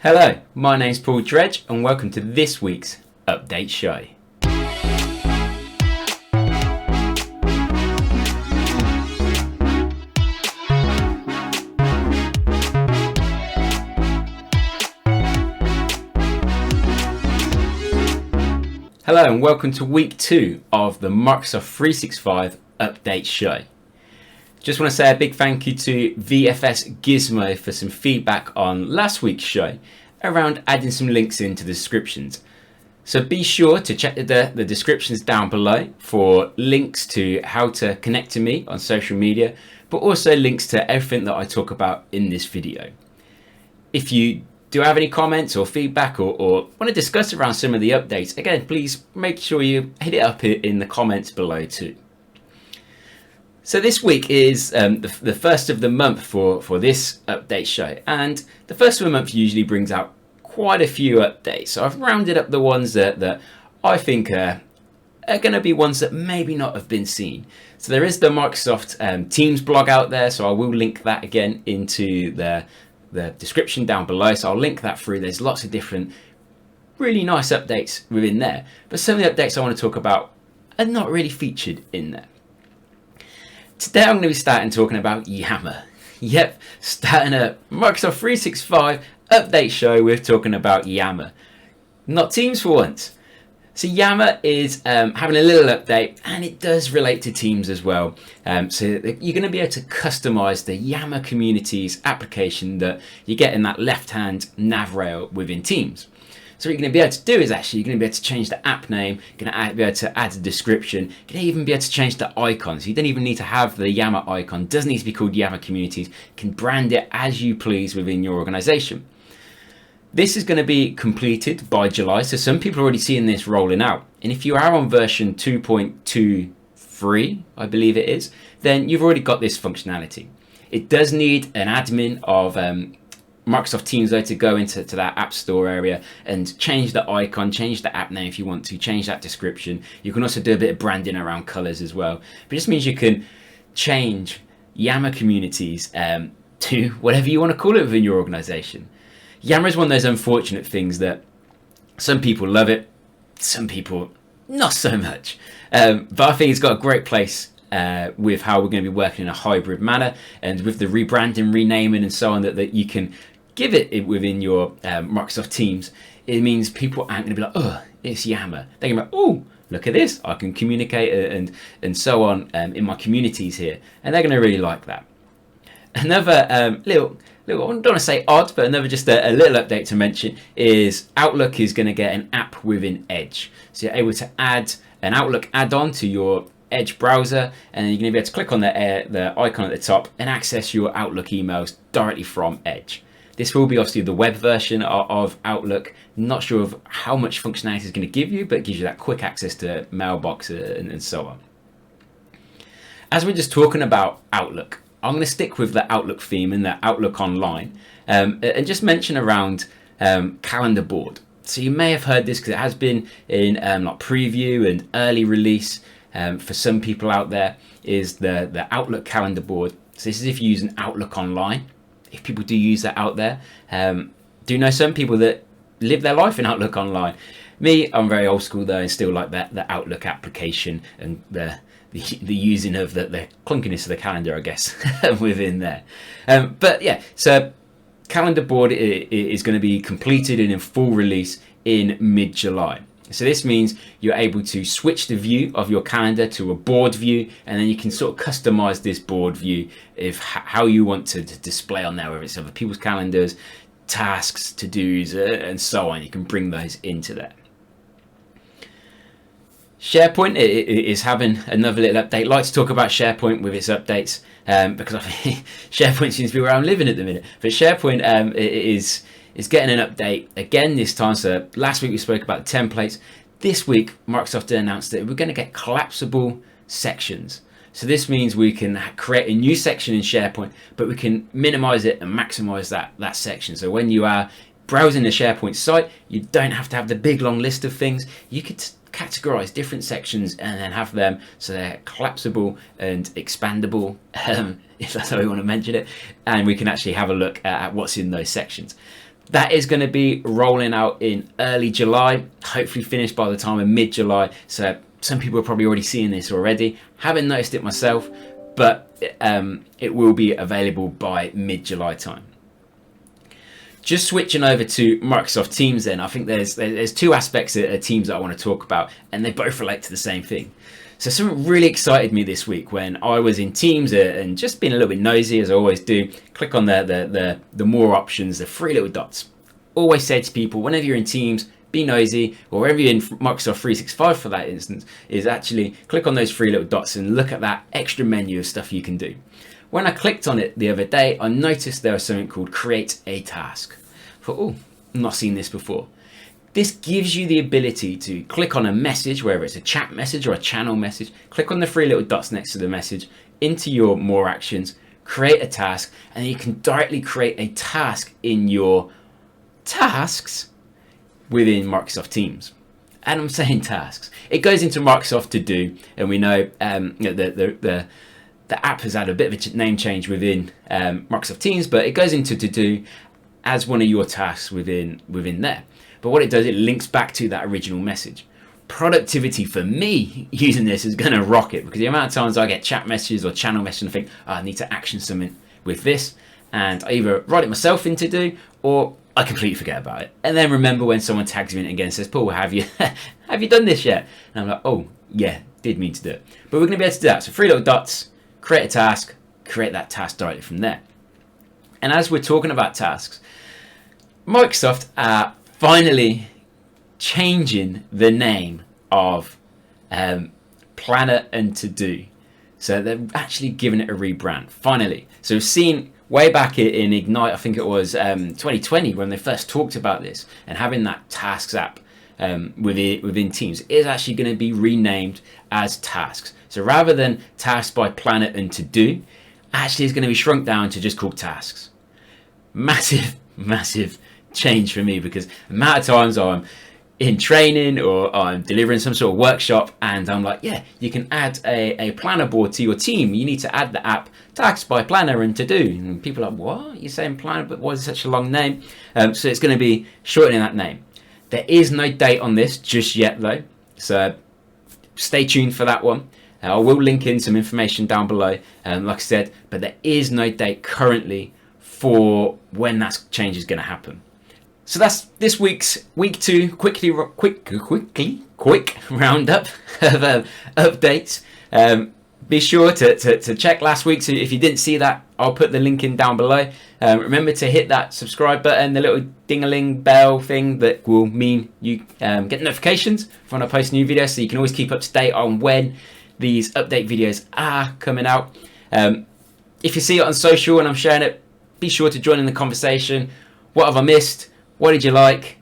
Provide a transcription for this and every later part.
Hello, my name's Paul Dredge and welcome to this week's Update Show. Hello and welcome to week 2 of the Microsoft 365 Update Show. Just want to say a big thank you to VFS Gizmo for some feedback on last week's show around adding some links into the descriptions. So be sure to check the descriptions down below for links to how to connect to me on social media, but also links to everything that I talk about in this video. If you do have any comments or feedback or want to discuss around some of the updates, again, please make sure you hit it up in the comments below too. So this week is the first of the month for this update show, and the first of the month usually brings out quite a few updates. So I've rounded up the ones that I think are going to be ones that maybe not have been seen. So there is the Microsoft Teams blog out there, so I will link that again into the description down below. So I'll link that through. There's lots of different really nice updates within there, but some of the updates I want to talk about are not really featured in there. Today I'm going to be starting talking about Yammer. Yep, starting a Microsoft 365 update show with talking about Yammer. Not Teams for once. So Yammer is having a little update, and it does relate to Teams as well. So you're going to be able to customize the Yammer Communities application that you get in that left-hand nav rail within Teams. So what you're going to be able to do is you're going to be able to change the app name, you're going to be able to add a description, you're going to even be able to change the icon. So you don't even need to have the Yammer icon, it doesn't need to be called Yammer Communities, you can brand it as you please within your organization. This is going to be completed by July, so some people are already seeing this rolling out. And if you are on version 2.23, I believe it is, then you've already got this functionality. It does need an admin of Microsoft Teams though to go into that App Store area and change the icon, change the app name if you want to, change that description. You can also do a bit of branding around colors as well. But it just means you can change Yammer Communities to whatever you want to call it within your organization. Yammer is one of those unfortunate things that some people love it, some people not so much. But I think it's got a great place with how we're going to be working in a hybrid manner, and with the rebranding, renaming and so on that you can give it within your Microsoft Teams. It means people aren't going to be like, oh, it's Yammer. They're going to be like, oh, look at this. I can communicate and so on in my communities here. And they're going to really like that. Another little, I don't want to say odd, but another just a little update to mention is Outlook is going to get an app within Edge. So you're able to add an Outlook add-on to your Edge browser, and you're going to be able to click on the icon at the top and access your Outlook emails directly from Edge. This will be obviously the web version of Outlook. Not sure of how much functionality it's going to give you, but it gives you that quick access to mailbox and so on. As we're just talking about Outlook, I'm going to stick with the Outlook theme and the Outlook Online, and just mention around calendar board. So you may have heard this because it has been in like preview and early release for some people out there, is the Outlook calendar board. So this is if you use an Outlook Online. If people do use that out there, do know some people that live their life in Outlook Online. Me, I'm very old school though, and still like the Outlook application and the using of the clunkiness of the calendar, I guess, within there. But yeah, so calendar board is going to be completed and in full release in mid-July. So this means you're able to switch the view of your calendar to a board view, and then you can sort of customize this board view if how you want to display on there, whether it's other people's calendars, tasks, to-dos, and so on. You can bring those into there. SharePoint is having another little update. I like to talk about SharePoint with its updates because I think SharePoint seems to be where I'm living at the minute. But SharePoint is getting an update again this time. So last week we spoke about the templates. This week Microsoft announced that we're going to get collapsible sections. So this means we can create a new section in SharePoint, but we can minimize it and maximize that section. So when you are browsing the SharePoint site, you don't have to have the big long list of things. You could categorize different sections and then have them so they're collapsible and expandable, if that's how we want to mention it, and we can actually have a look at what's in those sections. That is going to be rolling out in early July, hopefully finished by the time of mid-July. So some people are probably already seeing this already. Haven't noticed it myself, but it will be available by mid-July time. Just switching over to Microsoft Teams then, I think there's two aspects of Teams that I want to talk about, and they both relate to the same thing. So something really excited me this week when I was in Teams and just being a little bit nosy, as I always do. Click on the more options, the three little dots. Always say to people, whenever you're in Teams, be nosy, or wherever you're in Microsoft 365 for that instance, is actually click on those three little dots and look at that extra menu of stuff you can do. When I clicked on it the other day, I noticed there was something called Create a Task. I thought, oh, I've not seen this before. This gives you the ability to click on a message, whether it's a chat message or a channel message, click on the three little dots next to the message, into your more actions, create a task, and you can directly create a task in your tasks within Microsoft Teams. And I'm saying tasks. It goes into Microsoft To Do, and we know the app has had a bit of a name change within Microsoft Teams, but it goes into To Do as one of your tasks within there. But what it does, it links back to that original message. Productivity for me using this is going to rock it, because the amount of times I get chat messages or channel messages and think, oh, I need to action something with this, and I either write it myself in To Do or I completely forget about it. And then remember when someone tags me in again and says, Paul, have you done this yet? And I'm like, oh, yeah, did mean to do it. But we're going to be able to do that. So three little dots, create a task, create that task directly from there. And as we're talking about tasks, Microsoft are finally changing the name of Planner and To Do. So they're actually giving it a rebrand, finally. So we've seen way back in Ignite, I think it was 2020, when they first talked about this, and having that Tasks app within Teams is actually going to be renamed as Tasks. So rather than Tasks by Planner and To Do, actually it's going to be shrunk down to just called Tasks. Massive, massive change for me, because the amount of times I'm in training or I'm delivering some sort of workshop and I'm like, yeah, you can add a planner board to your team. You need to add the app Tasks by Planner and To Do. And people are like, what? You're saying planner, but why is it such a long name? So it's going to be shortening that name. There is no date on this just yet though, so stay tuned for that one. I will link in some information down below, like I said, but there is no date currently for when that change is going to happen. So that's this week's week 2 quick roundup of updates. Be sure to check last week. So if you didn't see that, I'll put the link in down below. Remember to hit that subscribe button, the little ding-a-ling bell thing that will mean you get notifications when I post new videos, so you can always keep up to date on when these update videos are coming out. If you see it on social and I'm sharing it, be sure to join in the conversation. What have I missed? What did you like?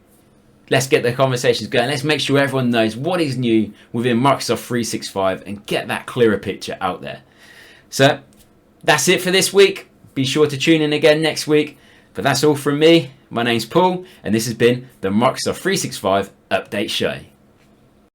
Let's get the conversations going. Let's make sure everyone knows what is new within Microsoft 365 and get that clearer picture out there. So that's it for this week. Be sure to tune in again next week. But that's all from me. My name's Paul, and this has been the Microsoft 365 Update Show.